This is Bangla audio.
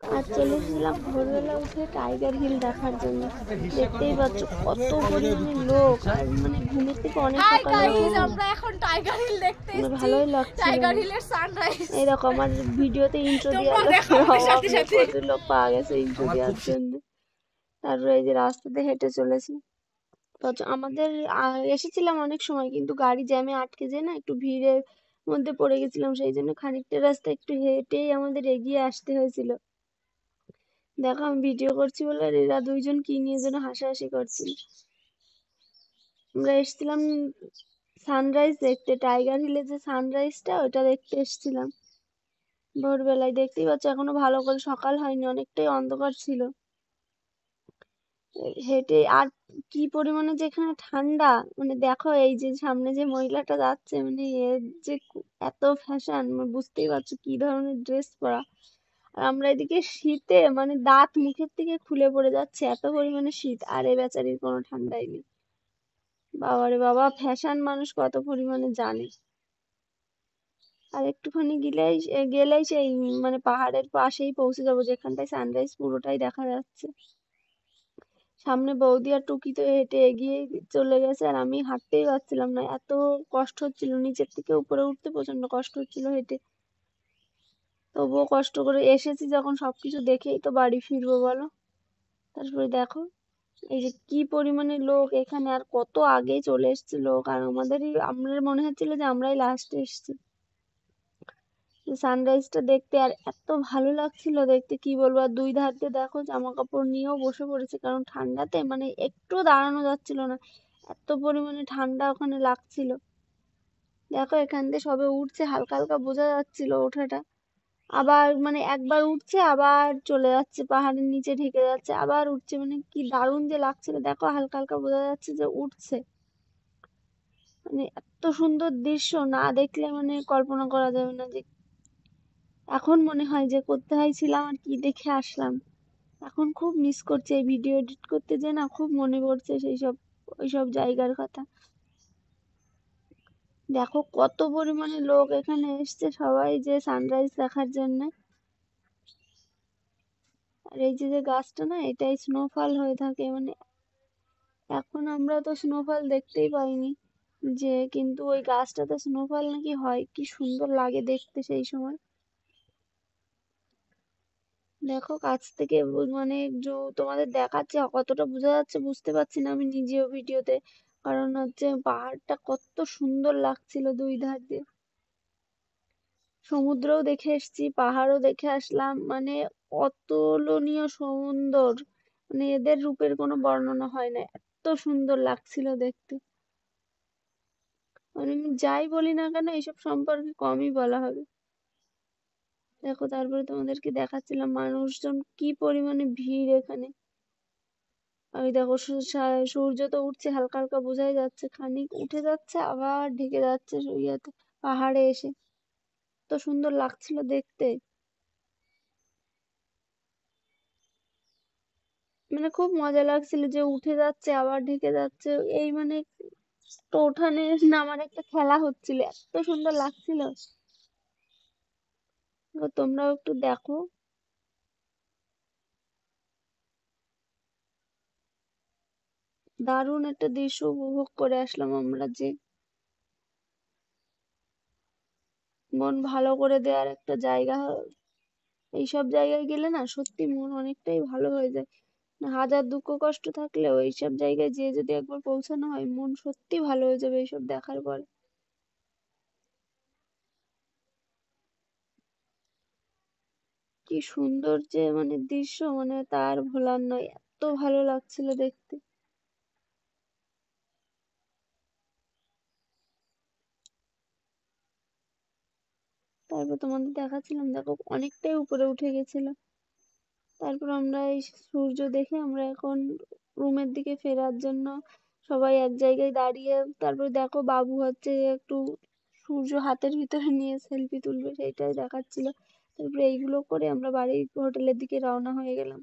আর চলে এসেছিলাম ভোরবেলা উঠে টাইগার হিল দেখার জন্য। দেখতেই পাচ্ছ কত পরিমাণে লোক, আর মানে ঘুমের থেকে অনেক হাই সকালে গাইস, উঠেছি। আমরা এখন টাইগার হিল দেখতে এসেছি। ভালোই লাগছিল। টাইগার হিলের সানরাইজ এই দেখো আমার ভিডিওতে ইন্ট্রো তোমরা দেওয়ার দেখো আমার সাথে সাথে। প্রচুর লোক পাওয়া গেছে ইন্ট্রো দেওয়ার জন্য। তারপরে এই যে রাস্তাতে হেঁটে চলেছি। আমাদের এসেছিলাম অনেক সময়, কিন্তু গাড়ি জ্যামে আটকে যায় না, একটু ভিড়ের মধ্যে পড়ে গেছিলাম, সেই জন্য খানিকটা রাস্তা একটু হেঁটেই আমাদের এগিয়ে আসতে হয়েছিল। দেখো আমি ভিডিও করছি বলে আর এরা দুইজন কি নিয়ে যেন হাসাহাসি করছিল। আমরা এসেছিলাম সানরাইজ দেখতে, টাইগার হিলে যে সানরাইজটা ওটা দেখতে এসেছিলাম ভোরবেলায়। দেখতেই পাচ্ছ এখনো ভালো করে সকাল হয়নি, অনেকটাই অন্ধকার ছিল। হেঁটে আর কি পরিমাণে যে এখানে ঠান্ডা, মানে দেখো এই যে সামনে যে মহিলাটা যাচ্ছে, মানে এর যে এত ফ্যাশন, বুঝতেই পারছো কি ধরনের ড্রেস পরা। আর আমরা এদিকে শীতে মানে দাঁত মুখের থেকে খুলে পড়ে যাচ্ছে, এত পরিমাণে শীত, আর এই বেচারির কোনো ঠান্ডাই নেই। বাবারে বাবা, ফ্যাশন মানুষ কত পরিমাণে জানে। আর একটুখানি গেলেই সেই মানে পাহাড়ের পাশেই পৌঁছে যাবো, যেখানটায় সানরাইজ পুরোটাই দেখা যাচ্ছে। সামনে বৌদি আর টুকি তো হেঁটে এগিয়ে চলে গেছে, আর আমি হাঁটতেই পারছিলাম না, এত কষ্ট হচ্ছিল, নিচের থেকে উপরে উঠতে প্রচন্ড কষ্ট হচ্ছিল হেঁটে। তবুও কষ্ট করে এসেছি যখন, সবকিছু দেখেই তো বাড়ি ফিরবো বলো। তারপরে দেখো এই যে কি পরিমাণে লোক এখানে, আর কত আগে চলে এসেছে লোক, আর আমাদের মনে হচ্ছিল যে আমরাই লাস্টে এসেছি সানরাইজটা দেখতে। আর এত ভালো লাগছিল দেখতে, কি বলবো। আর দুই ধার দিয়ে দেখো জামা কাপড় নিয়েও বসে পড়েছে, কারণ ঠান্ডাতে মানে একটু দাঁড়ানো যাচ্ছিল না, এত পরিমাণে ঠান্ডা ওখানে লাগছিল। দেখো এখান দিয়ে সবে উঠছে, হালকা হালকা বোঝা যাচ্ছিল ওঠাটা। আবার মানে একবার উঠছে আবার চলে যাচ্ছে, পাহাড়ের নিচে ঢেকে যাচ্ছে, আবার উঠছে, মানে কি দারুণ যে লাগছিল। দেখো হালকা হালকা বোঝা যাচ্ছে যে উঠছে। মানে এত সুন্দর দৃশ্য, না দেখলে মানে কল্পনা করা যাবে না যে। এখন মনে হয় যে কোথায় ছিলাম আর কি দেখে আসলাম। এখন খুব মিস করছি এই ভিডিও এডিট করতে, যে না খুব মনে পড়ছে সেই সব ওইসব জায়গার কথা। দেখো কত পরিমাণে লোক এখানে এসছে, সবাই যে সানরাইজ দেখার জন্য। আর এই যে যে গাছটা না, এটাই স্নোফল হয়ে থাকে, মানে এখন আমরা তো স্নোফল দেখতেই পাইনি, যে কিন্তু ওই গাছটাতে স্নোফল নাকি হয়, কি সুন্দর লাগে দেখতে সেই সময়। দেখো কাছ থেকে মানে তোমাদের দেখাচ্ছে, কতটা বোঝা যাচ্ছে বুঝতে পারছি না আমি নিজেও ভিডিওতে, কারণ হচ্ছে পাহাড়টা কত সুন্দর লাগছিল দুই ধার দিয়ে। সমুদ্রও দেখে এসেছি, পাহাড়ও দেখে আসলাম, মানে অতুলনীয় সুন্দর, মানে এদের রূপের কোনো বর্ণনা হয় না, এত সুন্দর লাগছিল দেখতে। মানে আমি যাই বলি না কেন এইসব সম্পর্কে কমই বলা হবে। দেখো তারপরে তোমাদেরকে দেখাচ্ছিলাম মানুষজন কি পরিমাণে ভিড় এখানে। ওই দেখো সূর্য তো উঠছে, হালকা হালকা বোঝাই যাচ্ছে, খানিক উঠে যাচ্ছে আবার ঢেকে যাচ্ছে ইয়েতে, পাহাড়ে এসে। তো সুন্দর লাগছিল দেখতে, মানে খুব মজা লাগছিল যে উঠে যাচ্ছে আবার ঢেকে যাচ্ছে, এই মানে তো ওঠানে নামার একটা খেলা হচ্ছিল, এত সুন্দর লাগছিল। তো তোমরাও একটু দেখো। দারুণ একটা দৃশ্য উপভোগ করে আসলাম আমরা, যে মন ভালো করে দেওয়ার একটা জায়গা। এইসব জায়গায় গেলে না সত্যি মন অনেকটাই ভালো হয়ে যায়। হাজার দুঃখ কষ্ট থাকলেও এইসব জায়গায় যেয়ে যদি একবার পৌঁছানো হয়, মন সত্যি ভালো হয়ে যাবে এইসব দেখার পর। কি সুন্দর যে মানে দৃশ্য, মানে তার ভোলার নয়, এত ভালো লাগছিল দেখতে। তারপর তোমাদের দেখাচ্ছিলাম, দেখো অনেকটাই উপরে উঠে গেছিল। তারপর আমরা এই সূর্য দেখে আমরা এখন রুমের দিকে ফেরার জন্য সবাই এক জায়গায় দাঁড়িয়ে, তারপর দেখো বাবু হচ্ছে একটু সূর্য হাতের ভিতরে নিয়ে সেলফি তুলবে, সেইটাই দেখাচ্ছিল। তারপরে এইগুলো করে আমরা বাড়ির হোটেলের দিকে রওনা হয়ে গেলাম।